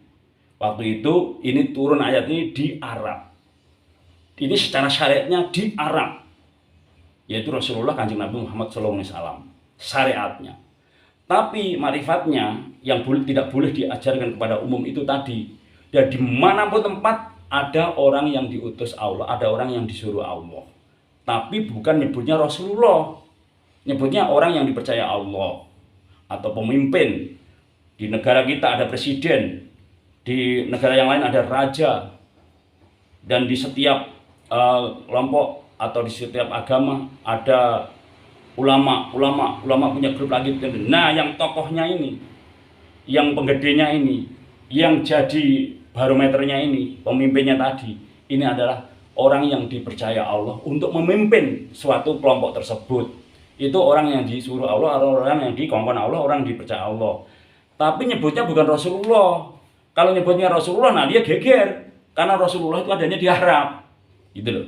Waktu itu ini turun ayat ini di Arab. Ini secara syariatnya di Arab, yaitu Rasulullah Kanjeng Nabi Muhammad SAW. Syariatnya. Tapi marifatnya yang tidak boleh diajarkan kepada umum itu tadi. Dan dimanapun tempat ada orang yang diutus Allah, ada orang yang disuruh Allah. Tapi bukan nyebutnya Rasulullah, nyebutnya orang yang dipercaya Allah atau pemimpin. Di negara kita ada presiden, di negara yang lain ada raja, dan di setiap kelompok atau di setiap agama ada ulama punya grup lagi. Nah, yang tokohnya ini, yang penggedenya ini, yang jadi barometernya ini, pemimpinnya tadi, ini adalah orang yang dipercaya Allah untuk memimpin suatu kelompok tersebut. Itu orang yang disuruh Allah, orang yang dikongkon Allah, orang yang dipercaya Allah. Tapi nyebutnya bukan Rasulullah. Kalau nyebutnya Rasulullah, nah dia geger. karena Rasulullah itu adanya di Arab. Gitu loh.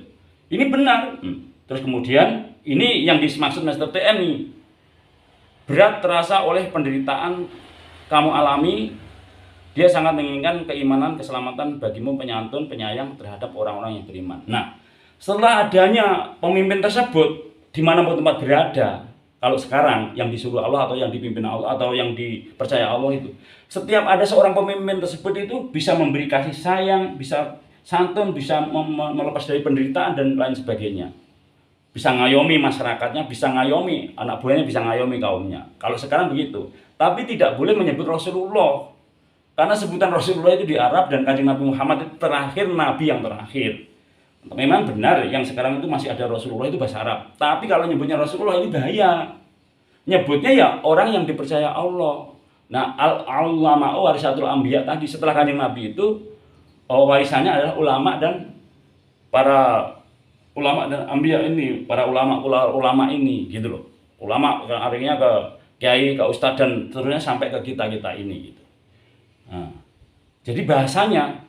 Ini benar. Terus kemudian ini yang dimaksud Mr. TM nih. Berat terasa oleh penderitaan kamu alami. Dia sangat menginginkan keimanan, keselamatan bagimu, penyantun, penyayang terhadap orang-orang yang beriman. Nah, setelah adanya pemimpin tersebut dimanapun tempat berada, kalau sekarang yang disuruh Allah atau yang dipimpin Allah atau yang dipercaya Allah itu, setiap ada seorang pemimpin tersebut itu bisa memberi kasih sayang, bisa santun, bisa melepas dari penderitaan dan lain sebagainya. Bisa ngayomi masyarakatnya, bisa ngayomi anak buahnya, bisa ngayomi kaumnya. Kalau sekarang begitu. Tapi tidak boleh menyebut Rasulullah. Karena sebutan Rasulullah itu di Arab dan Kanjeng Nabi Muhammad itu terakhir Nabi yang terakhir. Memang benar yang sekarang itu masih ada Rasulullah itu bahasa Arab. Tapi kalau nyebutnya Rasulullah ini bahaya. Nyebutnya ya orang yang dipercaya Allah. Nah, al-ulama warisatul anbiya tadi setelah Kanjeng Nabi itu warisannya adalah ulama dan para ulama dan anbiya ini, para ulama ini gitu loh. Ulama artinya ke kiai, ke ustadz dan seterusnya sampai ke kita-kita ini gitu. Nah, jadi bahasanya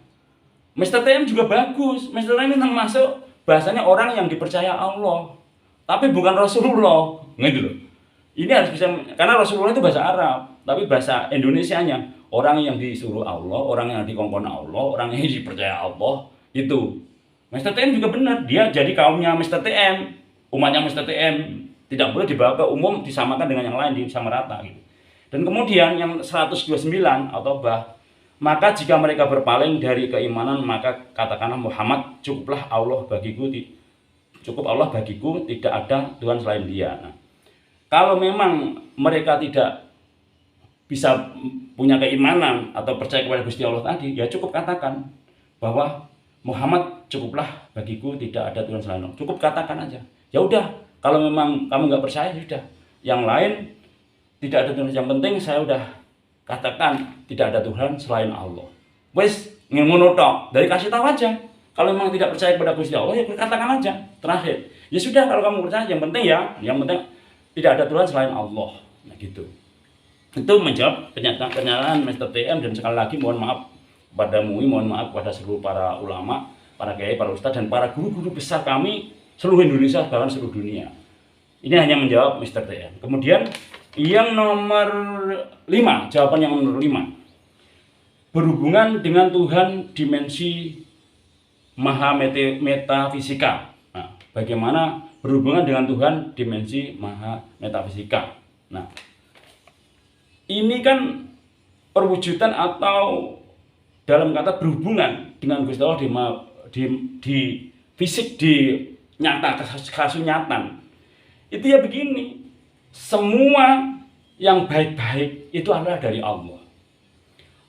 Mr. TM juga bagus. Mr. TM ini termasuk bahasanya orang yang dipercaya Allah, tapi bukan Rasulullah, gitu loh. Ini harus bisa, karena Rasulullah itu bahasa Arab, tapi bahasa Indonesianya orang yang disuruh Allah, orang yang dikongkon Allah, orang yang dipercaya Allah itu. Mr. TM juga benar, dia jadi kaumnya Mr. TM, umatnya Mr. TM, tidak boleh dibawa ke umum, disamakan dengan yang lain, disamarata gitu. Dan kemudian yang 129 atau maka jika mereka berpaling dari keimanan maka katakanlah Muhammad cukuplah Allah bagiku, cukup Allah bagiku, tidak ada Tuhan selain Dia. Nah, kalau memang mereka tidak bisa punya keimanan atau percaya kepada Gusti Allah tadi, ya cukup katakan bahwa Muhammad cukuplah bagiku, tidak ada Tuhan selain Allah. Cukup katakan aja. Ya udah, kalau memang kamu nggak percaya sudah. Yang lain tidak ada Tuhan. Yang penting saya udah katakan tidak ada Tuhan selain Allah. Wes ngono tok, dari kasih tahu aja. Kalau memang tidak percaya kepada Gusti Allah, ya katakan aja. Terakhir, ya sudah kalau kamu percaya, yang penting tidak ada Tuhan selain Allah. Nah gitu. Itu menjawab kenyataan Mr. TM, dan sekali lagi mohon maaf kepada MUI, mohon maaf kepada seluruh para ulama, para kiai, para ustadz dan para guru-guru besar kami seluruh Indonesia bahkan seluruh dunia. Ini hanya menjawab Mr. TM. Kemudian yang nomor 5, jawaban yang nomor 5. Berhubungan dengan Tuhan dimensi maha metafisika. Nah, bagaimana berhubungan dengan Tuhan dimensi maha metafisika. Nah, ini kan perwujudan atau dalam kata berhubungan dengan Gusti Allah di fisik, di nyata, kasunyatan. Itu ya begini. Semua yang baik-baik itu adalah dari Allah.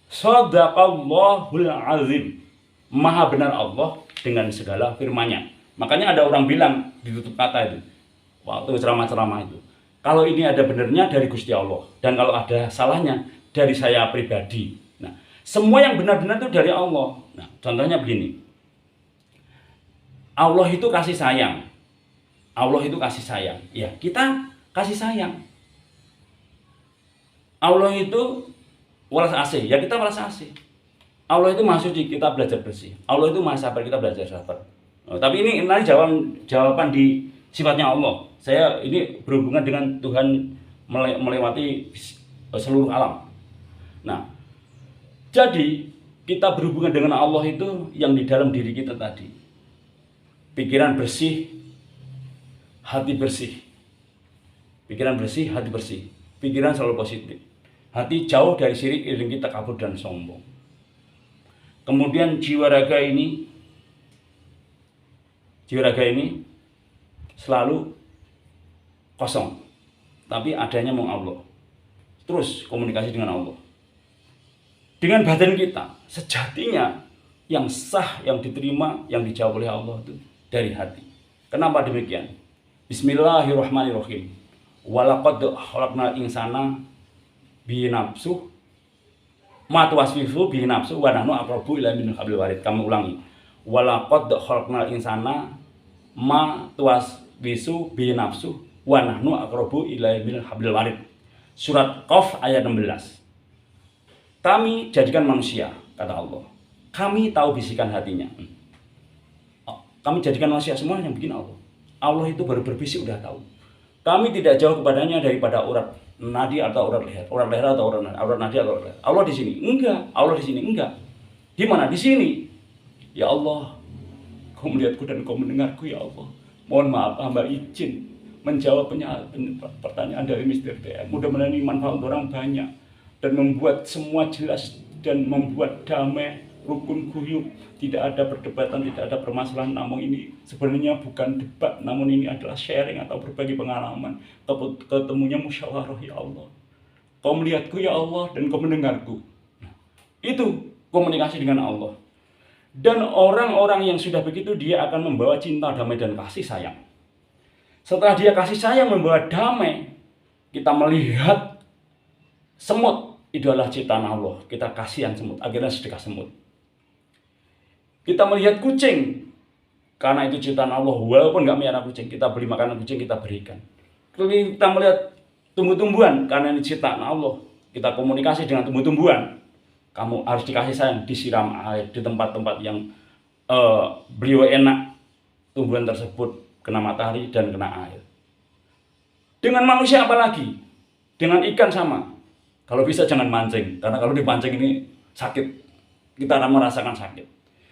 Shadaqallahul azim. Maha benar Allah dengan segala firman-Nya. Makanya ada orang bilang di tutup kata itu, waktu ceramah-ceramah itu, kalau ini ada benarnya dari Gusti Allah, dan kalau ada salahnya dari saya pribadi. Nah, semua yang benar-benar itu dari Allah. Nah, contohnya begini. Allah itu kasih sayang. Allah itu kasih sayang. Ya, kita kasih sayang. Allah itu walas asih, ya kita walas asih. Allah itu maha suci, kita belajar bersih. Allah itu maha sabar, kita belajar sabar. Tapi ini nanti jawaban di sifatnya Allah. Saya ini berhubungan dengan Tuhan melewati seluruh alam. Nah, jadi kita berhubungan dengan Allah itu yang di dalam diri kita tadi. Pikiran bersih, hati bersih. Pikiran bersih, hati bersih. Pikiran selalu positif. Hati jauh dari syirik, iri, takabur dan sombong. Kemudian jiwa raga ini selalu kosong, tapi adanya mau Allah. Terus komunikasi dengan Allah. Dengan batin kita, sejatinya yang sah, yang diterima, yang dijawab oleh Allah itu dari hati. Kenapa demikian? Bismillahirrahmanirrahim. Walaqad khalaqnal insana bi nafsuh ma tuwaswisu bi nafsuh wa nahnu aqrabu ilaihi min hablil warid. Kamu ulangi. Walaqad khalaqnal insana ma tuwaswisu bi nafsuh wa nahnu aqrabu ilaihi min hablil warid. Surat Qaf ayat 16. Kami jadikan manusia, kata Allah, Kami tahu bisikan hatinya. Kami jadikan manusia semua yang bikin Allah. Allah itu baru berbisik udah tahu. Kami tidak jauh kepadanya daripada urat nadi atau urat leher. Urat leher atau urat nadi atau urat leher. Allah di sini? Enggak. Allah di sini? Enggak. Di mana? Di sini. Ya Allah, Kau melihatku dan Kau mendengarku ya Allah. Mohon maaf hamba izin menjawab pertanyaan dari Mr. TM. Mudah-mudahan ini manfaat untuk orang banyak dan membuat semua jelas dan membuat damai, rukun guyup, tidak ada perdebatan, tidak ada permasalahan. Namun ini sebenarnya bukan debat, namun ini adalah sharing atau berbagi pengalaman. Ketemunya musyawarah ya Allah. Kau melihatku ya Allah dan Kau mendengarku. Itu komunikasi dengan Allah. Dan orang-orang yang sudah begitu, dia akan membawa cinta, damai, dan kasih sayang. Setelah dia kasih sayang membawa damai, kita melihat semut, itu adalah ciptaan Allah. Kita kasihan semut, akhirnya sedekah semut. Kita melihat kucing, karena itu ciptaan Allah, walaupun nggak melihara kucing, kita beli makanan kucing, kita berikan. Kita melihat tumbuh-tumbuhan, karena ini ciptaan Allah, kita komunikasi dengan tumbuh-tumbuhan. Kamu harus dikasih sayang, disiram air di tempat-tempat yang beliau enak, tumbuhan tersebut kena matahari dan kena air. Dengan manusia apalagi? Dengan ikan sama. Kalau bisa jangan mancing, karena kalau dipancing ini sakit. Kita akan merasakan sakit.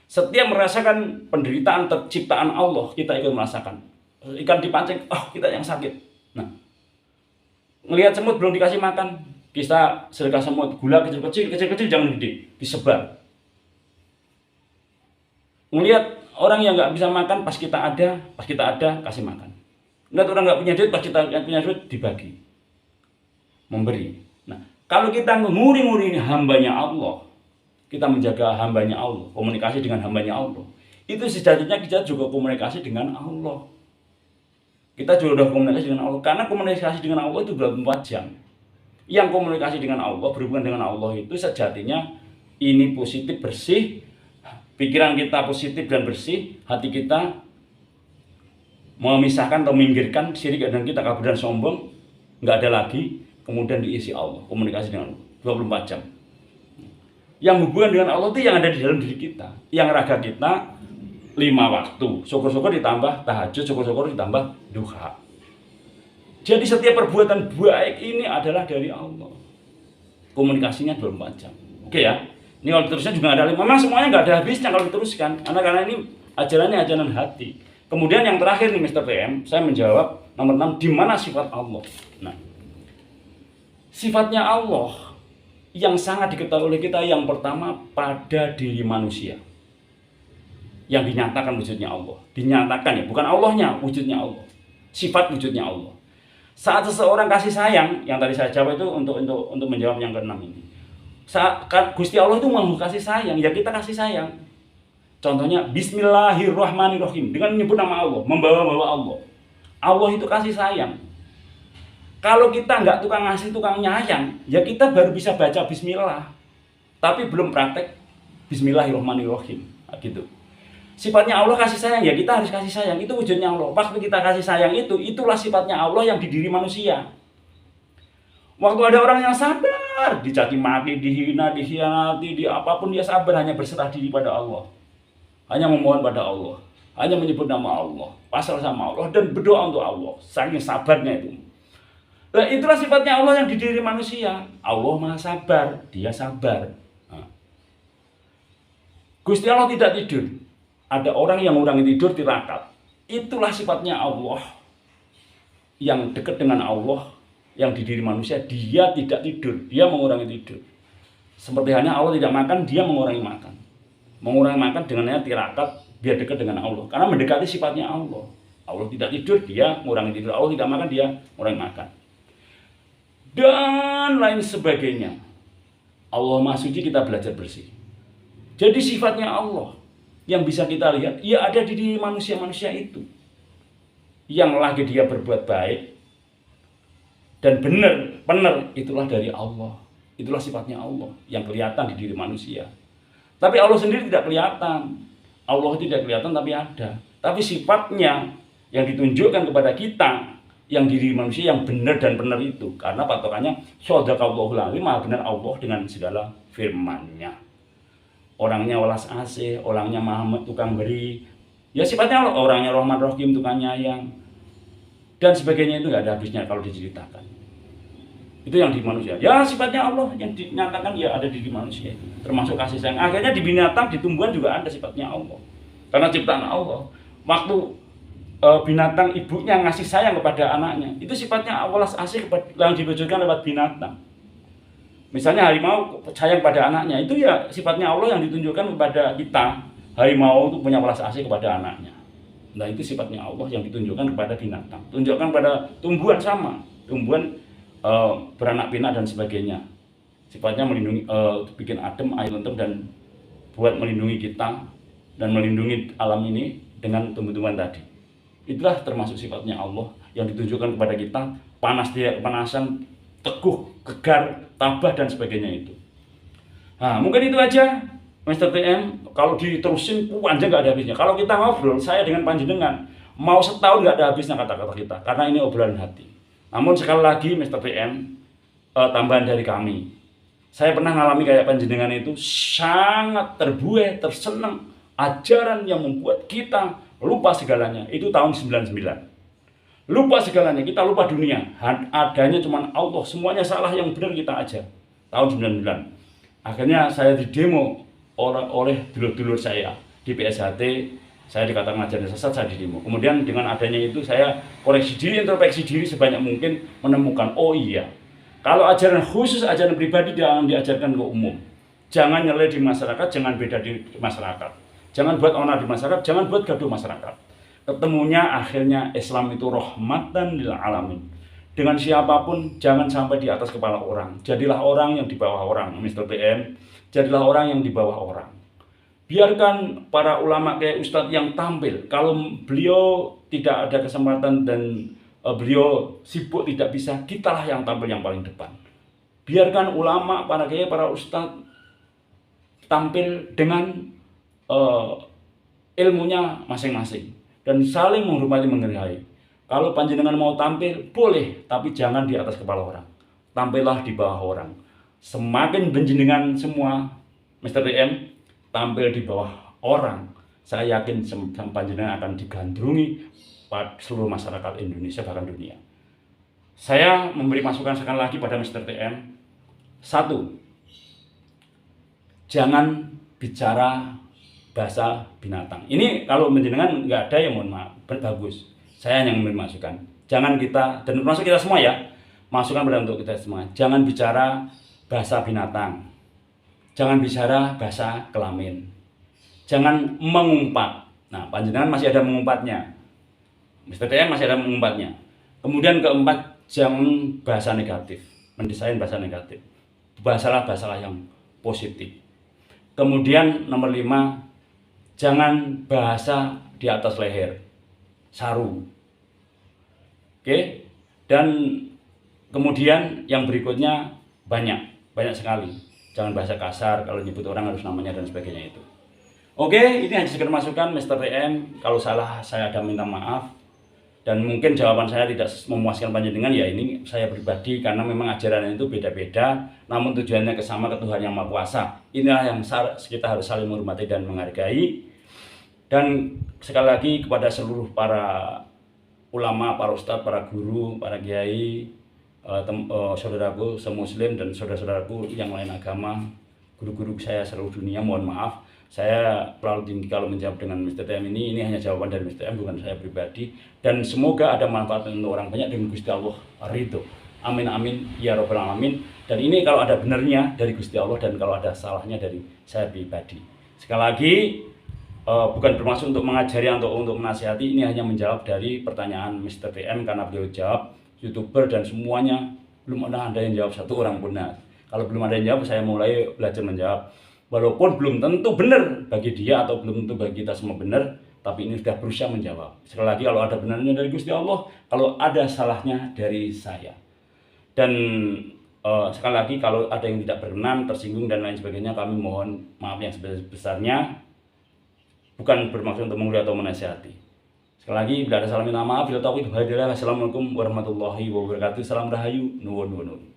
Setiap merasakan penderitaan terciptaan Allah, kita ikut merasakan. Ikan dipancing, kita yang sakit. Nah, melihat semut belum dikasih makan, kita sedekah semut, gula kecil-kecil jangan gede, disebar. Melihat orang yang nggak bisa makan, pas kita ada kasih makan. Melihat orang nggak punya duit, pas kita punya duit dibagi, memberi. Nah, kalau kita nguri-nguri ini hambanya Allah, kita menjaga hambanya Allah, komunikasi dengan hambanya Allah, itu sejatinya kita juga komunikasi dengan Allah. Kita juga udah komunikasi dengan Allah, karena komunikasi dengan Allah itu 24 jam. Yang komunikasi dengan Allah, berhubungan dengan Allah itu sejatinya ini positif, bersih, pikiran kita positif dan bersih, hati kita memisahkan atau minggirkan syirik dan kita kabur dan sombong, nggak ada lagi, kemudian diisi Allah, komunikasi dengan Allah 24 jam. Yang hubungan dengan Allah itu yang ada di dalam diri kita, yang raga kita 5 waktu, syukur-syukur ditambah tahajud, syukur-syukur ditambah duha. Jadi setiap perbuatan baik ini adalah dari Allah. Komunikasinya 24 jam. Oke ya. Ini kalau diterusnya juga ada 5. Memang semuanya nggak ada habisnya kalau diteruskan. Karena ini ajarannya ajaran hati. Kemudian yang terakhir nih Mr. PM, saya menjawab nomor 6, di mana sifat Allah? Nah, sifatnya Allah yang sangat diketahui oleh kita yang pertama pada diri manusia. Yang dinyatakan wujudnya Allah. Dinyatakan ya, bukan Allahnya, wujudnya Allah. Sifat wujudnya Allah. Saat seseorang kasih sayang, yang tadi saya jawab itu untuk menjawab yang ke-6 ini. Saat Gusti Allah itu mau kasih sayang, ya kita kasih sayang. Contohnya Bismillahirrahmanirrahim, dengan menyebut nama Allah, membawa-bawa Allah. Allah itu kasih sayang. Kalau kita nggak tukang ngasih, tukang nyayang, ya kita baru bisa baca Bismillah, tapi belum praktek Bismillahirrahmanirrahim, gitu. Sifatnya Allah kasih sayang, ya kita harus kasih sayang. Itu wujudnya Allah. Waktu kita kasih sayang itulah sifatnya Allah yang di diri manusia. Waktu ada orang yang sabar, dicaci maki, dihina, dikhianati, di apapun dia sabar, hanya berserah diri pada Allah. Hanya memohon pada Allah. Hanya menyebut nama Allah, pasrah sama Allah, dan berdoa untuk Allah. Saking sabarnya itu. Nah, itulah sifatnya Allah yang di diri manusia. Allah Maha Sabar, Dia sabar. Nah. Gusti Allah tidak tidur. Ada orang yang mengurangi tidur tirakat. Itulah sifatnya Allah yang dekat dengan Allah yang di diri manusia. Dia tidak tidur, dia mengurangi tidur. Seperti halnya Allah tidak makan, dia mengurangi makan. Mengurangi makan dengannya tirakat biar dekat dengan Allah. Karena mendekati sifatnya Allah. Allah tidak tidur, dia mengurangi tidur. Allah tidak makan, dia mengurangi makan. Dan lain sebagainya. Allah Maha Suci, kita belajar bersih. Jadi sifatnya Allah yang bisa kita lihat, ia ada di diri manusia-manusia itu. Yang lagi dia berbuat baik dan benar, itulah dari Allah. Itulah sifatnya Allah yang kelihatan di diri manusia. Tapi Allah sendiri tidak kelihatan. Allah tidak kelihatan tapi ada. Tapi sifatnya yang ditunjukkan kepada kita yang diri manusia yang benar dan benar itu. Karena patokannya shadaqallahul azim, maha benar Allah dengan segala firman-Nya. orangnya welas asih, orangnya maha tukang beri. Ya sifatnya Allah, orangnya Rahman Rahim, tukang nyayang dan sebagainya, itu nggak ada habisnya kalau diceritakan. Itu yang di manusia. Ya sifatnya Allah yang dinyatakan ya ada di manusia itu. Termasuk kasih sayang. Akhirnya di binatang, di tumbuhan juga ada sifatnya Allah. Karena ciptaan Allah. Waktu binatang ibunya ngasih sayang kepada anaknya, itu sifatnya welas asih yang diwujudkan lewat binatang. Misalnya harimau sayang pada anaknya, itu ya sifatnya Allah yang ditunjukkan kepada kita. Harimau itu punya welas asih kepada anaknya. Nah itu sifatnya Allah yang ditunjukkan kepada binatang. Tunjukkan pada tumbuhan sama. Tumbuhan beranak pinak dan sebagainya. Sifatnya melindungi, bikin adem, air lentur, dan buat melindungi kita dan melindungi alam ini dengan tumbuh-tumbuhan tadi. Itulah termasuk sifatnya Allah yang ditunjukkan kepada kita. Panas dia kepanasan, teguh, gegar, tabah dan sebagainya itu. Nah, mungkin itu aja Mr. TM. Kalau diterusin panjang nggak ada habisnya. Kalau kita ngobrol, saya dengan panjenengan, mau setahun nggak ada habisnya kata-kata kita, karena ini obrolan hati. Namun sekali lagi Mr. TM, tambahan dari kami, saya pernah ngalami kayak panjenengan itu, sangat terbuai, tersenang, ajaran yang membuat kita lupa segalanya. Itu tahun 99. Lupa segalanya, kita lupa dunia. Adanya cuma Allah, semuanya salah, yang benar kita aja. Tahun 99. Akhirnya saya didemo oleh dulur-dulur saya di PSHT. Saya dikatakan ajaran sesat, saya didemo. Kemudian dengan adanya itu saya koreksi diri, introspeksi diri sebanyak mungkin, menemukan, oh iya, kalau ajaran khusus, ajaran pribadi jangan diajarkan ke umum. Jangan nyelai di masyarakat, jangan beda di masyarakat. Jangan buat onar di masyarakat, jangan buat gaduh masyarakat. Ketemunya akhirnya Islam itu rahmatan lil alamin. Dengan siapapun, jangan sampai di atas kepala orang. Jadilah orang yang di bawah orang, Mr. PM. Jadilah orang yang di bawah orang. Biarkan para ulama kayak Ustadz yang tampil. Kalau beliau tidak ada kesempatan dan beliau sibuk tidak bisa, kitalah yang tampil yang paling depan. Biarkan ulama, para kiai, para Ustadz tampil dengan ilmunya masing-masing dan saling menghormati, menghargai. Kalau panjenengan mau tampil boleh, tapi jangan di atas kepala orang. Tampillah di bawah orang. Semakin panjenengan semua Mr. TM tampil di bawah orang, saya yakin panjenengan akan digandrungi pada seluruh masyarakat Indonesia, bahkan dunia. Saya memberi masukan sekali lagi pada Mr. TM. 1. Jangan bicara bahasa binatang. Ini kalau menjenengan nggak ada, ya mohon maaf, bagus. Saya yang memberi masukan. Jangan kita, dan termasuk kita semua ya, masukan pada untuk kita semua. Jangan bicara bahasa binatang. Jangan bicara bahasa kelamin. Jangan mengumpat. Nah, panjenengan masih ada mengumpatnya. Mr. TM masih ada mengumpatnya. Kemudian keempat, jangan bahasa negatif. Mendesain bahasa negatif. Bahasalah yang positif. Kemudian nomor 5, jangan bahasa di atas leher, saru. Oke? Dan kemudian yang berikutnya banyak sekali. Jangan bahasa kasar, kalau nyebut orang harus namanya dan sebagainya itu. Oke, ini hanya sekedar masukan Mr. TM. Kalau salah saya ada minta maaf. Dan mungkin jawaban saya tidak memuaskan panjenengan, ya ini saya pribadi, karena memang ajaran itu beda-beda, namun tujuannya kesama, ke Tuhan yang Maha Kuasa. Inilah yang kita harus saling menghormati dan menghargai. Dan sekali lagi kepada seluruh para ulama, para ustadz, para guru, para kiai, saudaraku semuslim dan saudara-saudaraku yang lain agama, guru-guru saya seluruh dunia, mohon maaf. Saya terlalu tinggi kalau menjawab dengan Mr. TM ini hanya jawaban dari Mr. TM, bukan saya pribadi. Dan semoga ada manfaat untuk orang banyak dengan Gusti Allah ridho. Amin amin ya robbal alamin. Dan ini kalau ada benarnya dari Gusti Allah, dan kalau ada salahnya dari saya pribadi. Sekali lagi, bukan bermaksud untuk mengajari atau untuk menasihati, ini hanya menjawab dari pertanyaan Mr. TM, karena beliau jawab, YouTuber dan semuanya belum ada yang jawab satu orang pun. Kalau belum ada yang jawab, saya mulai belajar menjawab. Walaupun belum tentu benar bagi dia atau belum tentu bagi kita semua benar, tapi ini sudah berusaha menjawab. Sekali lagi, kalau ada benarnya dari Gusti Allah, kalau ada salahnya dari saya. Dan sekali lagi, kalau ada yang tidak berkenan, tersinggung dan lain sebagainya, kami mohon maaf yang sebesar-besarnya. Bukan bermaksud untuk menghujat atau menasihati. Sekali lagi, bila ada salah minta maaf. Bila tahu itu, assalamualaikum warahmatullahi wabarakatuh. Salam rahayu, nuwun.